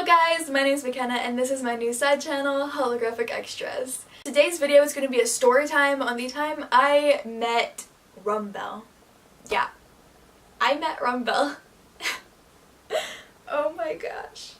guys, my name is McKenna and this is my new side channel, Holographic Extras. Today's video is going to be a story time on the time I met Rumbell. Yeah, I met Rumbell. Oh my gosh.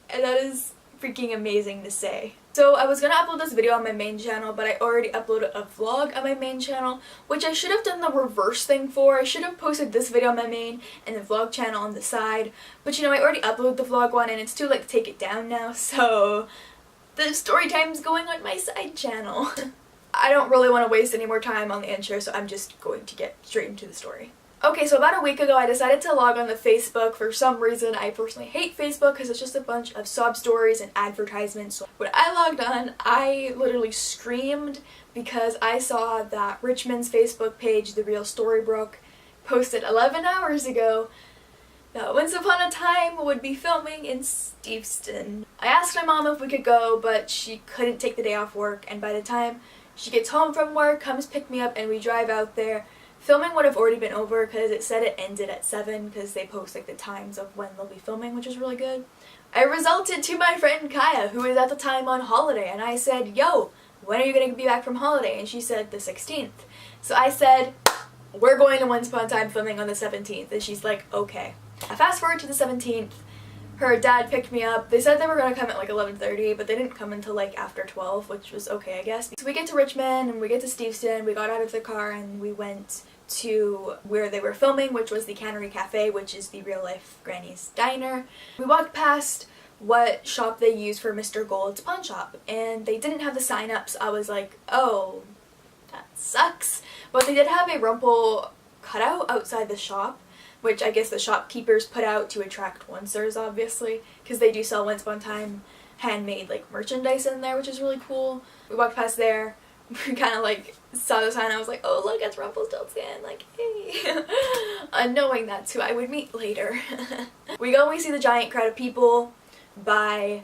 And that is freaking amazing to say. So I was going to upload this video on my main channel, but I already uploaded a vlog on my main channel, which I should have done the reverse thing for. I should have posted this video on my main and the vlog channel on the side. But you know, I already uploaded the vlog one and it's too late to take it down now, so the story time is going on my side channel. I don't really want to waste any more time on the intro, so I'm just going to get straight into the story. Okay, so about a week ago I decided to log on to Facebook. For some reason, I personally hate Facebook because it's just a bunch of sob stories and advertisements. So when I logged on, I literally screamed because I saw that Richmond's Facebook page, The Real Storybrooke, posted 11 hours ago that Once Upon a Time would be filming in Steveston. I asked my mom if we could go, but she couldn't take the day off work, and by the time she gets home from work, comes pick me up, and we drive out there, filming would have already been over because it said it ended at 7 because they post like the times of when they'll be filming, which is really good. I resulted to my friend Kaja, who was at the time on holiday, and I said, "Yo, when are you going to be back from holiday?" And she said the 16th. So I said, "We're going to Once Upon a Time filming on the 17th. And she's like, "Okay." I fast forward to the 17th. Her dad picked me up. They said they were going to come at like 11:30, but they didn't come until like after 12, which was okay, I guess. So we get to Richmond and we get to Steveston. We got out of the car and we went to where they were filming, which was the Cannery Cafe, which is the real life Granny's diner. We walked past what shop they use for Mr. Gold's pawn shop, and they didn't have the sign up, so I was like, oh, that sucks. But they did have a Rumple cutout outside the shop, which I guess the shopkeepers put out to attract oncers, obviously, because they do sell Once Upon a Time handmade like merchandise in there, which is really cool. We walked past there. We kind of like saw the sign. I was like, oh look, it's Rumpelstiltskin, like hey. Knowing that's who I would meet later. We go and we see the giant crowd of people by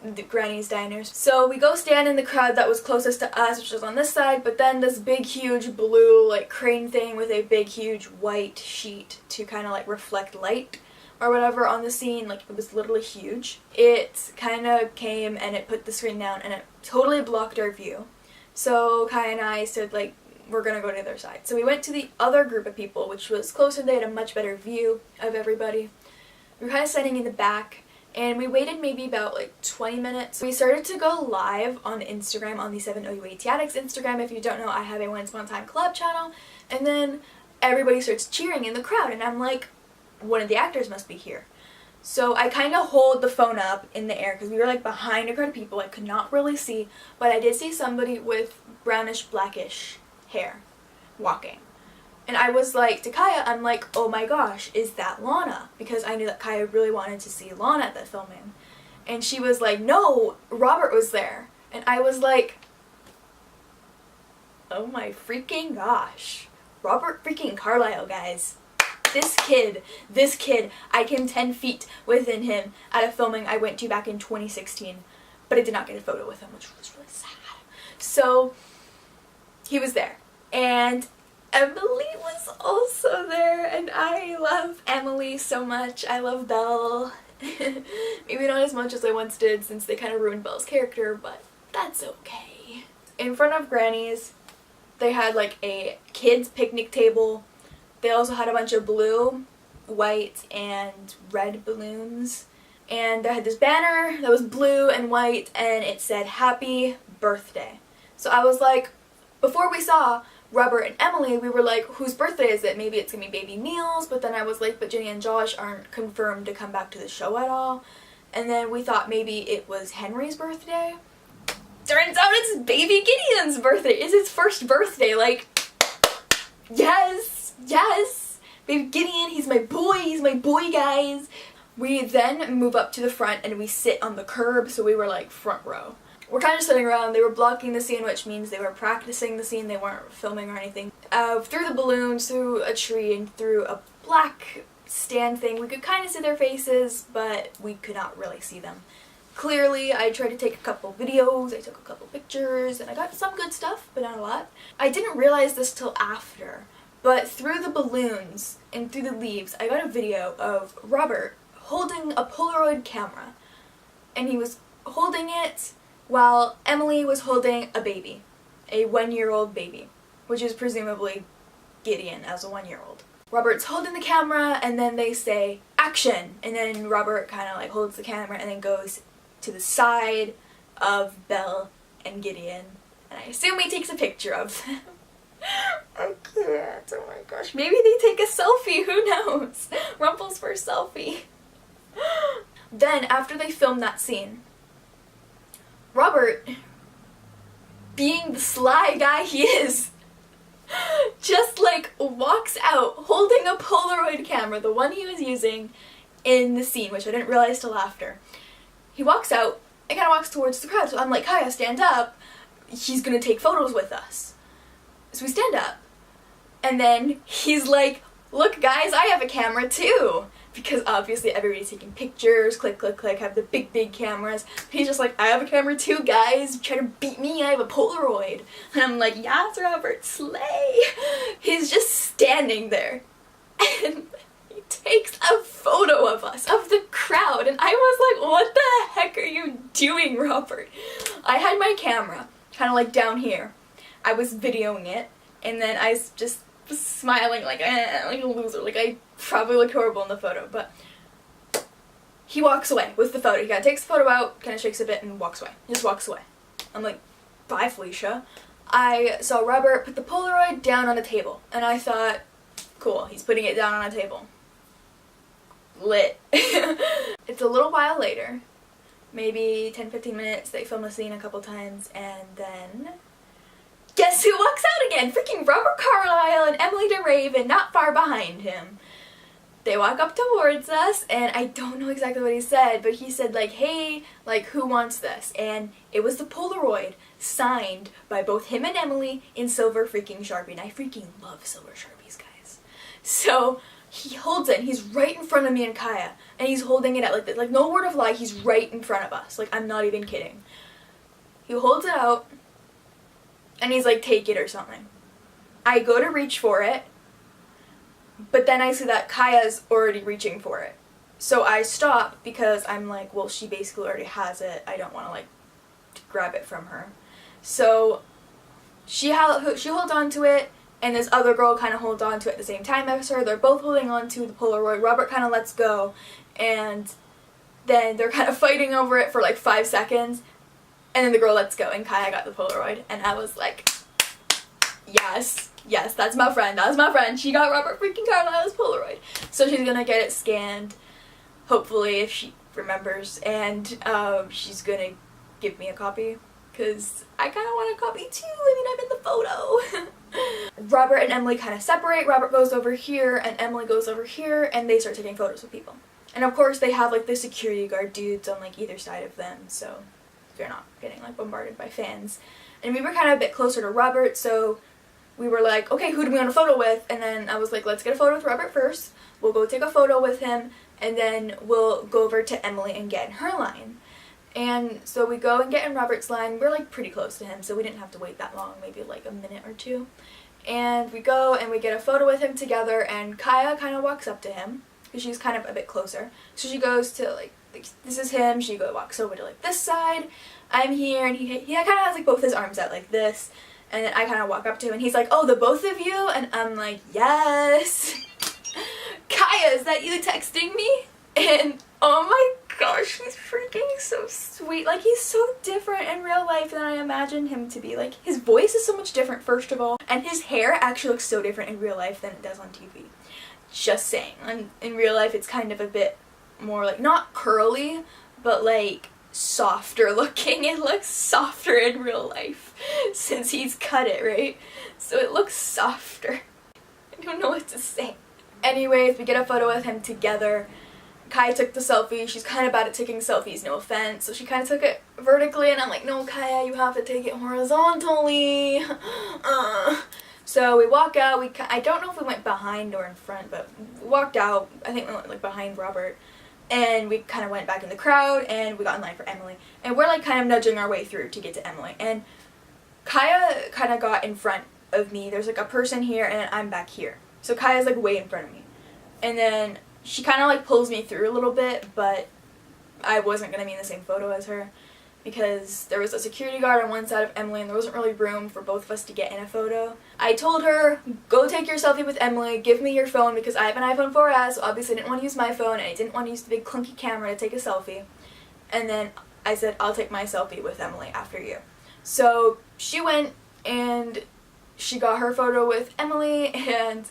the Granny's diners. So we go stand in the crowd that was closest to us, which was on this side, but then this big huge blue like crane thing with a big huge white sheet to kind of like reflect light or whatever on the scene, like it was literally huge. It kind of came and it put the screen down and it totally blocked our view. So Kaja and I said, like, we're gonna go to the other side. So we went to the other group of people, which was closer. They had a much better view of everybody. We were kind of standing in the back, and we waited maybe about like 20 minutes. We started to go live on Instagram, on the 7OU8 Addicts Instagram. If you don't know, I have a Once Upon a Time collab channel. And then everybody starts cheering in the crowd, and I'm like, one of the actors must be here. So I kind of hold the phone up in the air because we were like behind a crowd of people. I could not really see, but I did see somebody with brownish blackish hair walking. And I was like, to Kaja, I'm like, oh my gosh, is that Lana? Because I knew that Kaja really wanted to see Lana at that filming. And she was like, no, Robert was there. And I was like, oh my freaking gosh. Robert freaking Carlyle, guys. This kid, I came 10 feet within him at a filming I went to back in 2016, but I did not get a photo with him, which was really sad. So, he was there, and Emily was also there, and I love Emily so much. I love Belle. Maybe not as much as I once did, since they kind of ruined Belle's character, but that's okay. In front of Granny's, they had like a kids picnic table. They also had a bunch of blue, white, and red balloons. And they had this banner that was blue and white, and it said, "Happy Birthday." So I was like, before we saw Robert and Emily, we were like, whose birthday is it? Maybe it's going to be Baby Neil's, but then I was like, but Jenny and Josh aren't confirmed to come back to the show at all. And then we thought maybe it was Henry's birthday. Turns out it's Baby Gideon's birthday. It's his first birthday, like, yes! Yes! Baby Gideon, he's my boy, guys! We then move up to the front and we sit on the curb, so we were like front row. We're kind of sitting around. They were blocking the scene, which means they were practicing the scene. They weren't filming or anything. Through the balloons, through a tree, and through a black stand thing, we could kind of see their faces, but we could not really see them clearly. I tried to take a couple videos, I took a couple pictures, and I got some good stuff, but not a lot. I didn't realize this till after. But through the balloons and through the leaves, I got a video of Robert holding a Polaroid camera and he was holding it while Emily was holding a baby, a 1-year-old baby, which is presumably Gideon as a 1-year-old. Robert's holding the camera, and then they say, action! And then Robert kind of like holds the camera and then goes to the side of Belle and Gideon, and I assume he takes a picture of them. I can't, oh my gosh. Maybe they take a selfie, who knows? Rumple's first selfie. Then, after they film that scene, Robert, being the sly guy he is, just like walks out holding a Polaroid camera, the one he was using in the scene, which I didn't realize till after. He walks out and kind of walks towards the crowd, so I'm like, Kaja, stand up, he's gonna take photos with us. So we stand up, and then he's like, look guys, I have a camera too! Because obviously everybody's taking pictures, click, click, click, have the big, big cameras. He's just like, I have a camera too, guys, try to beat me, I have a Polaroid. And I'm like, yes, Robert, slay! He's just standing there, and he takes a photo of us, of the crowd, and I was like, what the heck are you doing, Robert? I had my camera, kind of like down here. I was videoing it, and then I just was smiling like a loser, like I probably looked horrible in the photo, but he walks away with the photo. He kind of takes the photo out, kind of shakes a bit, and walks away. He just walks away. I'm like, bye, Felicia. I saw Robert put the Polaroid down on a table, and I thought, cool, he's putting it down on a table. Lit. It's a little while later, maybe 10-15 minutes, they film the scene a couple times, and then guess who walks out again? Freaking Robert Carlyle and EMILIE de Raviin, not far behind him. They walk up towards us, and I don't know exactly what he said, but he said like, hey, like, who wants this? And it was the Polaroid, signed by both him and Emily in silver freaking Sharpie, and I freaking love silver Sharpies, guys. So he holds it, and he's right in front of me and Kaja, and he's holding it out like this, like no word of lie, he's right in front of us, like I'm not even kidding. He holds it out, and he's like, take it or something. I go to reach for it, but then I see that Kaja's already reaching for it. So I stop because I'm like, well, she basically already has it. I don't want to like grab it from her. So she holds on to it, and this other girl kind of holds on to it at the same time as her. They're both holding on to the Polaroid. Robert kind of lets go, and then they're kind of fighting over it for like 5 seconds. And then the girl lets go, and Kaja got the Polaroid, and I was like, yes, yes, that's my friend, that's my friend. She got Robert freaking Carlyle's Polaroid. So she's gonna get it scanned, hopefully, if she remembers, and she's gonna give me a copy, because I kind of want a copy too. I mean, I'm in the photo. Robert and Emily kind of separate. Robert goes over here, and Emily goes over here, and they start taking photos with people. And of course, they have like the security guard dudes on like either side of them, so they're not getting like bombarded by fans. And we were kind of a bit closer to Robert, so we were like, okay, who do we want a photo with? And then I was like, let's get a photo with Robert first. We'll go take a photo with him, and then we'll go over to Emily and get in her line. And so we go and get in Robert's line. We're like pretty close to him, so we didn't have to wait that long, maybe like a minute or two. And we go and we get a photo with him together, and Kaja kind of walks up to him, because she's kind of a bit closer. So she goes to like, this is him, she walks over to like this side, I'm here, and he kind of has like both his arms out like this, and then I kind of walk up to him, and he's like, oh, the both of you? And I'm like, yes. Kaja, is that you texting me? And oh my gosh, he's freaking so sweet. Like, he's so different in real life than I imagined him to be. Like, his voice is so much different, first of all, and his hair actually looks so different in real life than it does on TV. Just saying. In real life, it's kind of a bit more like, not curly, but like softer looking. It looks softer in real life since he's cut it, right? So it looks softer. I don't know what to say. Anyways, we get a photo with him together. Kaja took the selfie. She's kind of bad at taking selfies, no offense. So she kind of took it vertically, and I'm like, no, Kaja, you have to take it horizontally. So we walk out. I don't know if we went behind or in front, but we walked out. I think we went like behind Robert. And we kind of went back in the crowd, and we got in line for Emily. And we're like kind of nudging our way through to get to Emily. And Kaja kind of got in front of me. There's like a person here, and I'm back here. So Kaja's like way in front of me. And then she kind of like pulls me through a little bit, but I wasn't going to be in the same photo as her because there was a security guard on one side of Emily and there wasn't really room for both of us to get in a photo. I told her, go take your selfie with Emily, give me your phone because I have an iPhone 4S, so obviously I didn't want to use my phone and I didn't want to use the big clunky camera to take a selfie. And then I said, I'll take my selfie with Emily after you. So she went and she got her photo with Emily and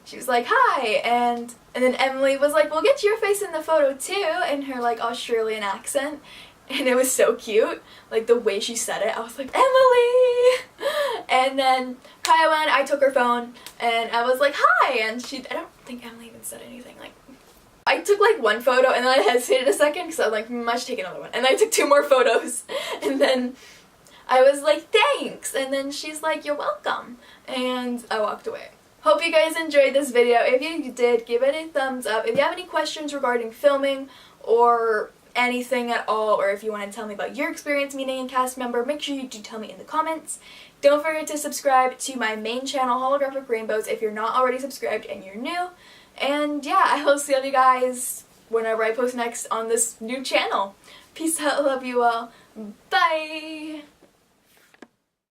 she was like, hi, and then Emily was like, well, get your face in the photo too, in her like Australian accent. And it was so cute, like the way she said it. I was like, Emily! And then Kaja went, I took her phone, and I was like, hi! And I don't think Emily even said anything. Like, I took like one photo, and then I hesitated a second, because I was like, I should take another one. And I took 2 more photos, and then I was like, thanks! And then she's like, you're welcome. And I walked away. Hope you guys enjoyed this video. If you did, give it a thumbs up. If you have any questions regarding filming, or anything at all, or if you want to tell me about your experience meeting a cast member, make sure you do tell me in the comments. Don't forget to subscribe to my main channel, Holographic Rainbows, if you're not already subscribed and you're new. And yeah, I will see you guys whenever I post next on this new channel. Peace out, love you all, bye!